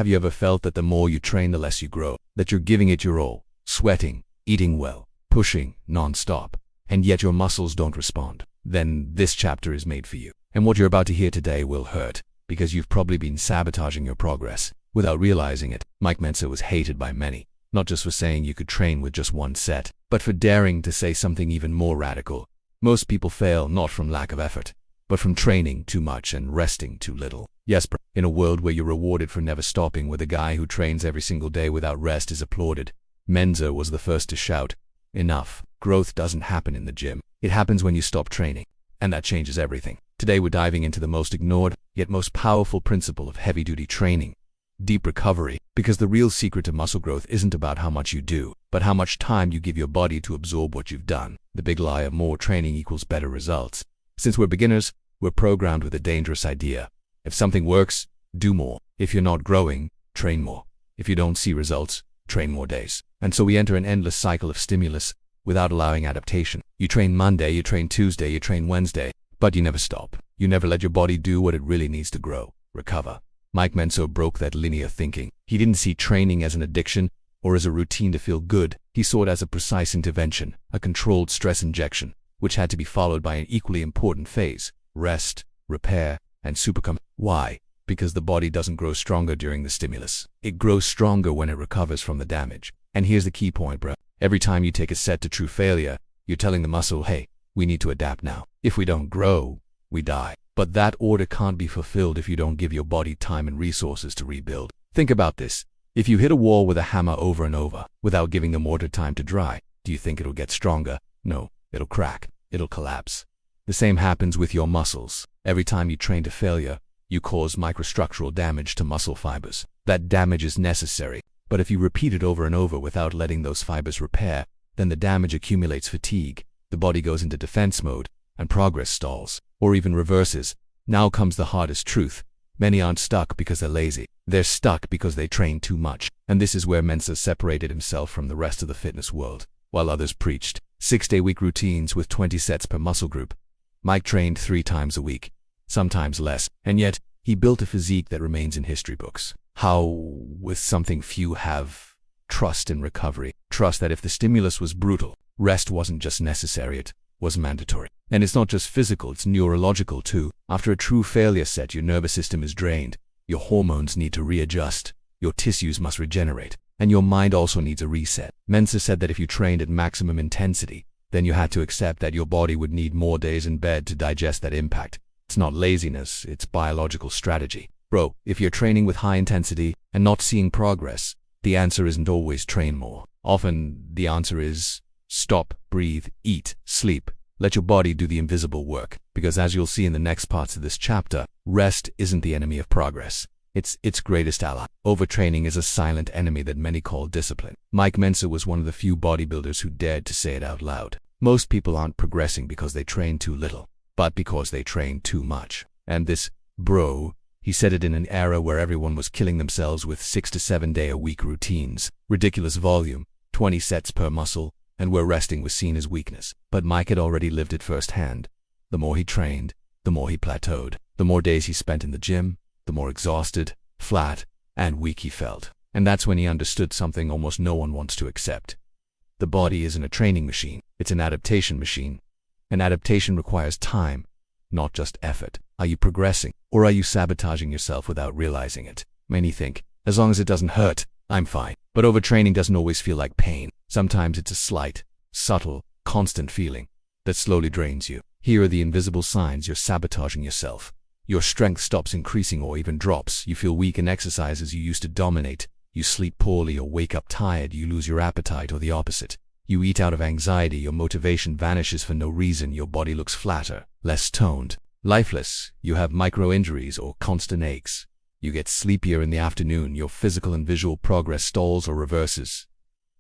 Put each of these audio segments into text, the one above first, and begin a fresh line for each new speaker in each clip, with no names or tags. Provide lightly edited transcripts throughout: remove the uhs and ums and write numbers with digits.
Have you ever felt that the more you train, the less you grow? That you're giving it your all, sweating, eating well, pushing non-stop, and yet your muscles don't respond? Then this chapter is made for you. And what you're about to hear today will hurt, because you've probably been sabotaging your progress without realizing it. Mike Mentzer was hated by many, not just for saying you could train with just one set, but for daring to say something even more radical. Most people fail not from lack of effort, but from training too much and resting too little. Yes, bro. In a world where you're rewarded for never stopping, where the guy who trains every single day without rest is applauded, Mentzer was the first to shout, "Enough. Growth doesn't happen in the gym. It happens when you stop training." And that changes everything. Today we're diving into the most ignored, yet most powerful principle of heavy-duty training: deep recovery. Because the real secret to muscle growth isn't about how much you do, but how much time you give your body to absorb what you've done. The big lie of more training equals better results. Since we're beginners, we're programmed with a dangerous idea. If something works, do more. If you're not growing, train more. If you don't see results, train more days. And so we enter an endless cycle of stimulus without allowing adaptation. You train Monday, you train Tuesday, you train Wednesday, but you never stop. You never let your body do what it really needs to grow, recover. Mike Mentzer broke that linear thinking. He didn't see training as an addiction or as a routine to feel good. He saw it as a precise intervention, a controlled stress injection, which had to be followed by an equally important phase: rest, repair, and supercom. Why? Because the body doesn't grow stronger during the stimulus. It grows stronger when it recovers from the damage. And here's the key point, bro. Every time you take a set to true failure, you're telling the muscle, hey, we need to adapt now. If we don't grow, we die. But that order can't be fulfilled if you don't give your body time and resources to rebuild. Think about this. If you hit a wall with a hammer over and over, without giving the mortar time to dry, do you think it'll get stronger? No, it'll crack. It'll collapse. The same happens with your muscles. Every time you train to failure, you cause microstructural damage to muscle fibers. That damage is necessary, but if you repeat it over and over without letting those fibers repair, then the damage accumulates fatigue. The body goes into defense mode, and progress stalls, or even reverses. Now comes the hardest truth. Many aren't stuck because they're lazy. They're stuck because they train too much. And this is where Mentzer separated himself from the rest of the fitness world. While others preached 6-day-week routines with 20 sets per muscle group, Mike trained 3 times a week, sometimes less, and yet he built a physique that remains in history books. How? With something few have: trust in recovery. Trust that if the stimulus was brutal, rest wasn't just necessary, it was mandatory. And it's not just physical, it's neurological too. After a true failure set, your nervous system is drained, your hormones need to readjust, your tissues must regenerate, and your mind also needs a reset. Mentzer said that if you trained at maximum intensity, then you had to accept that your body would need more days in bed to digest that impact. It's not laziness, it's biological strategy. Bro, if you're training with high intensity and not seeing progress, the answer isn't always train more. Often the answer is stop, breathe, eat, sleep. Let your body do the invisible work. Because as you'll see in the next parts of this chapter, rest isn't the enemy of progress. It's its greatest ally. Overtraining is a silent enemy that many call discipline. Mike Mentzer was one of the few bodybuilders who dared to say it out loud. Most people aren't progressing because they train too little, but because they train too much. And this, bro, he said it in an era where everyone was killing themselves with 6 to 7 day a week routines, ridiculous volume, 20 sets per muscle, and where resting was seen as weakness. But Mike had already lived it firsthand. The more he trained, the more he plateaued. The more days he spent in the gym, the more exhausted, flat, and weak he felt. And that's when he understood something almost no one wants to accept. The body isn't a training machine, it's an adaptation machine. And adaptation requires time, not just effort. Are you progressing, or are you sabotaging yourself without realizing it? Many think, as long as it doesn't hurt, I'm fine. But overtraining doesn't always feel like pain. Sometimes it's a slight, subtle, constant feeling that slowly drains you. Here are the invisible signs you're sabotaging yourself. Your strength stops increasing or even drops. You feel weak in exercises you used to dominate. You sleep poorly or wake up tired. You lose your appetite, or the opposite. You eat out of anxiety. Your motivation vanishes for no reason. Your body looks flatter, less toned, lifeless. You have micro-injuries or constant aches. You get sleepier in the afternoon. Your physical and visual progress stalls or reverses.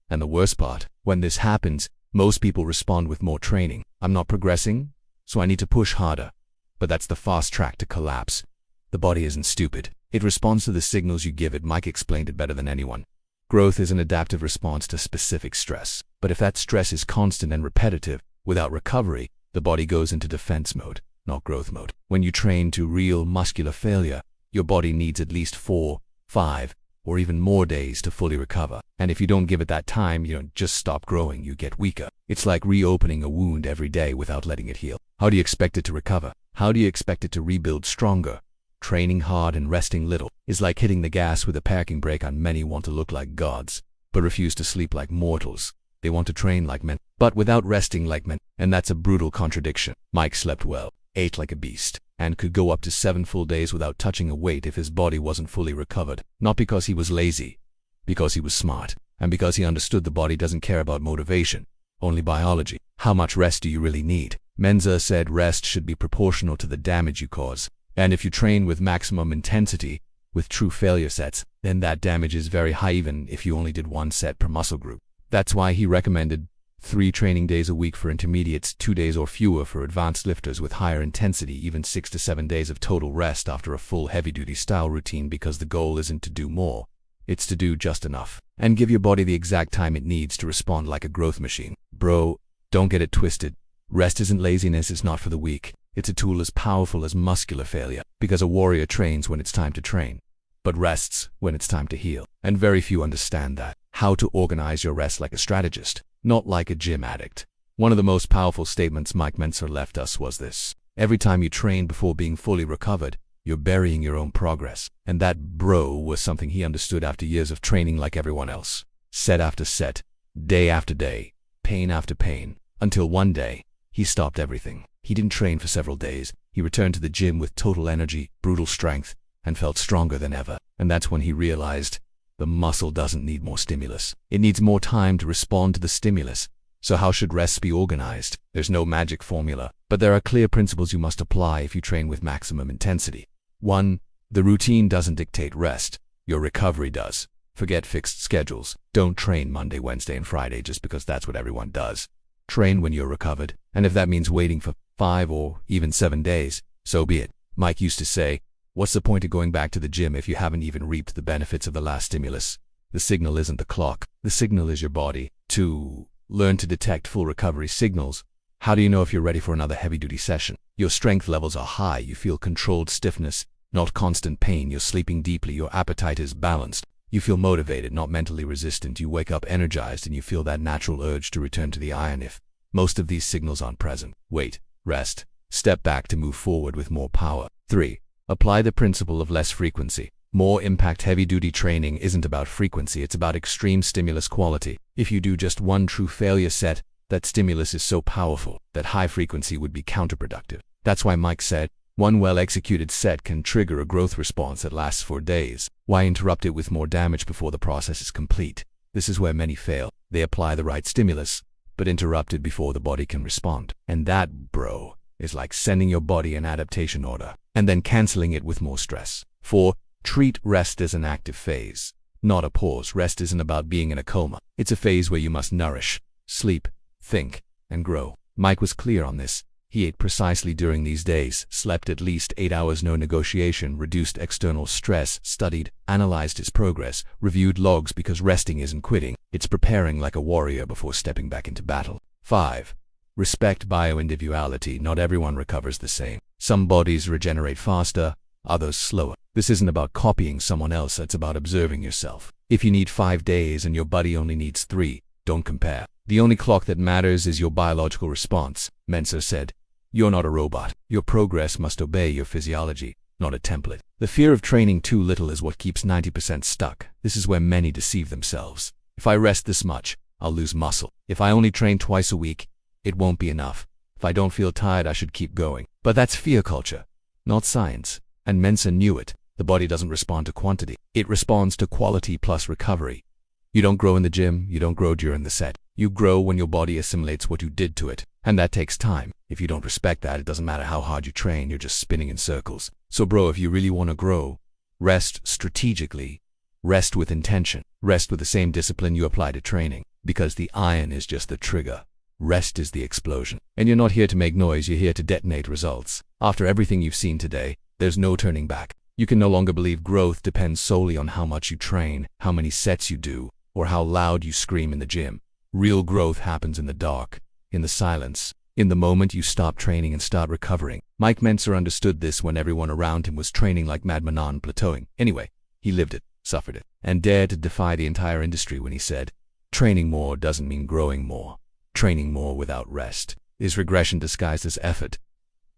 And the worst part, when this happens, most people respond with more training. I'm not progressing, so I need to push harder. But that's the fast track to collapse. The body isn't stupid. It responds to the signals you give it. Mike explained it better than anyone. Growth is an adaptive response to specific stress. But if that stress is constant and repetitive, without recovery, the body goes into defense mode, not growth mode. When you train to real muscular failure, your body needs at least 4, 5, or even more days to fully recover. And if you don't give it that time, you don't just stop growing, you get weaker. It's like reopening a wound every day without letting it heal. How do you expect it to recover? How do you expect it to rebuild stronger? Training hard and resting little is like hitting the gas with a parking brake on. Many want to look like gods, but refuse to sleep like mortals. They want to train like men, but without resting like men. And that's a brutal contradiction. Mike slept well, ate like a beast, and could go up to 7 full days without touching a weight if his body wasn't fully recovered. Not because he was lazy, because he was smart, and because he understood the body doesn't care about motivation, only biology. How much rest do you really need? Mentzer said rest should be proportional to the damage you cause. And if you train with maximum intensity, with true failure sets, then that damage is very high even if you only did 1 set per muscle group. That's why he recommended 3 training days a week for intermediates, 2 days or fewer for advanced lifters with higher intensity, even 6 to 7 days of total rest after a full heavy-duty style routine, because the goal isn't to do more, it's to do just enough. And give your body the exact time it needs to respond like a growth machine. Bro, don't get it twisted. Rest isn't laziness, it's not for the weak. It's a tool as powerful as muscular failure, because a warrior trains when it's time to train, but rests when it's time to heal. And very few understand that. How to organize your rest like a strategist, not like a gym addict. One of the most powerful statements Mike Mentzer left us was this: every time you train before being fully recovered, you're burying your own progress. And that, bro, was something he understood after years of training like everyone else. Set after set, day after day, pain after pain, until one day, he stopped everything. He didn't train for several days. He returned to the gym with total energy, brutal strength, and felt stronger than ever. And that's when he realized the muscle doesn't need more stimulus. It needs more time to respond to the stimulus. So how should rest be organized? There's no magic formula, but there are clear principles you must apply if you train with maximum intensity. 1. The routine doesn't dictate rest. Your recovery does. Forget fixed schedules. Don't train Monday, Wednesday, and Friday just because that's what everyone does. Train when you're recovered, and if that means waiting for 5 or even 7 days, so be it. Mike used to say, what's the point of going back to the gym if you haven't even reaped the benefits of the last stimulus? The signal isn't the clock. The signal is your body. 2. Learn to detect full recovery signals. How do you know if you're ready for another heavy-duty session? Your strength levels are high. You feel controlled stiffness, not constant pain. You're sleeping deeply. Your appetite is balanced. You feel motivated, not mentally resistant. You wake up energized and you feel that natural urge to return to the iron. If most of these signals aren't present, wait, rest, step back to move forward with more power. 3. Apply the principle of less frequency. More impact. Heavy-duty training isn't about frequency, it's about extreme stimulus quality. If you do just 1 true failure set, that stimulus is so powerful that high frequency would be counterproductive. That's why Mike said, 1 well-executed set can trigger a growth response that lasts for days. Why interrupt it with more damage before the process is complete? This is where many fail. They apply the right stimulus, but interrupt it before the body can respond. And that, bro, is like sending your body an adaptation order, and then canceling it with more stress. 4. Treat rest as an active phase, not a pause. Rest isn't about being in a coma. It's a phase where you must nourish, sleep, think, and grow. Mike was clear on this. He ate precisely during these days, slept at least 8 hours, no negotiation, reduced external stress, studied, analyzed his progress, reviewed logs, because resting isn't quitting. It's preparing like a warrior before stepping back into battle. 5. Respect bio-individuality. Not everyone recovers the same. Some bodies regenerate faster, others slower. This isn't about copying someone else, it's about observing yourself. If you need 5 days and your body only needs 3, don't compare. The only clock that matters is your biological response, Mentzer said. You're not a robot. Your progress must obey your physiology, not a template. The fear of training too little is what keeps 90% stuck. This is where many deceive themselves. If I rest this much, I'll lose muscle. If I only train twice a week, it won't be enough. If I don't feel tired, I should keep going. But that's fear culture, not science. And Mentzer knew it. The body doesn't respond to quantity. It responds to quality plus recovery. You don't grow in the gym, you don't grow during the set. You grow when your body assimilates what you did to it. And that takes time. If you don't respect that, it doesn't matter how hard you train, you're just spinning in circles. So bro, if you really want to grow, rest strategically. Rest with intention. Rest with the same discipline you apply to training. Because the iron is just the trigger. Rest is the explosion. And you're not here to make noise, you're here to detonate results. After everything you've seen today, there's no turning back. You can no longer believe growth depends solely on how much you train, how many sets you do, or how loud you scream in the gym. Real growth happens in the dark, in the silence, in the moment you stop training and start recovering. Mike Mentzer understood this when everyone around him was training like madmen on plateauing. Anyway, he lived it. suffered it, and dared to defy the entire industry when he said, training more doesn't mean growing more. Training more without rest is regression disguised as effort.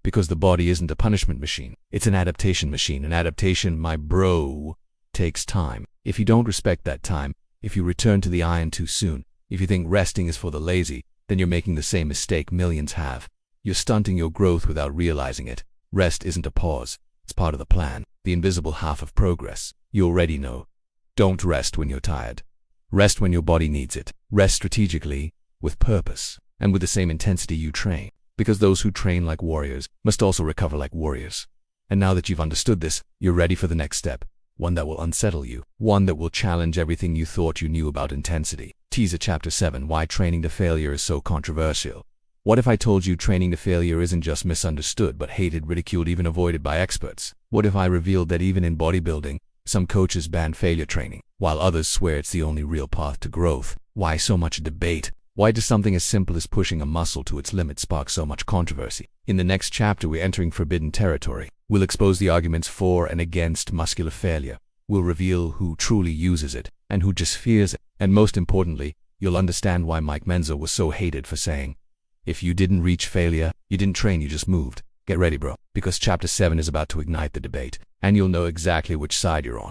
Because the body isn't a punishment machine, it's an adaptation machine. An adaptation, my bro, takes time. If you don't respect that time, if you return to the iron too soon, if you think resting is for the lazy, then you're making the same mistake millions have. You're stunting your growth without realizing it. Rest isn't a pause. It's part of the plan, the invisible half of progress. You already know. Don't rest when you're tired. Rest when your body needs it. Rest strategically, with purpose, and with the same intensity you train. Because those who train like warriors must also recover like warriors. And now that you've understood this, you're ready for the next step. One that will unsettle you. One that will challenge everything you thought you knew about intensity. Teaser Chapter 7: Why Training to Failure is So Controversial. What if I told you training to failure isn't just misunderstood but hated, ridiculed, even avoided by experts? What if I revealed that even in bodybuilding, some coaches ban failure training, while others swear it's the only real path to growth? Why so much debate? Why does something as simple as pushing a muscle to its limit spark so much controversy? In the next chapter, we're entering forbidden territory. We'll expose the arguments for and against muscular failure. We'll reveal who truly uses it and who just fears it. And most importantly, you'll understand why Mike Mentzer was so hated for saying, if you didn't reach failure, you didn't train, you just moved. Get ready, bro, because Chapter 7 is about to ignite the debate, and you'll know exactly which side you're on.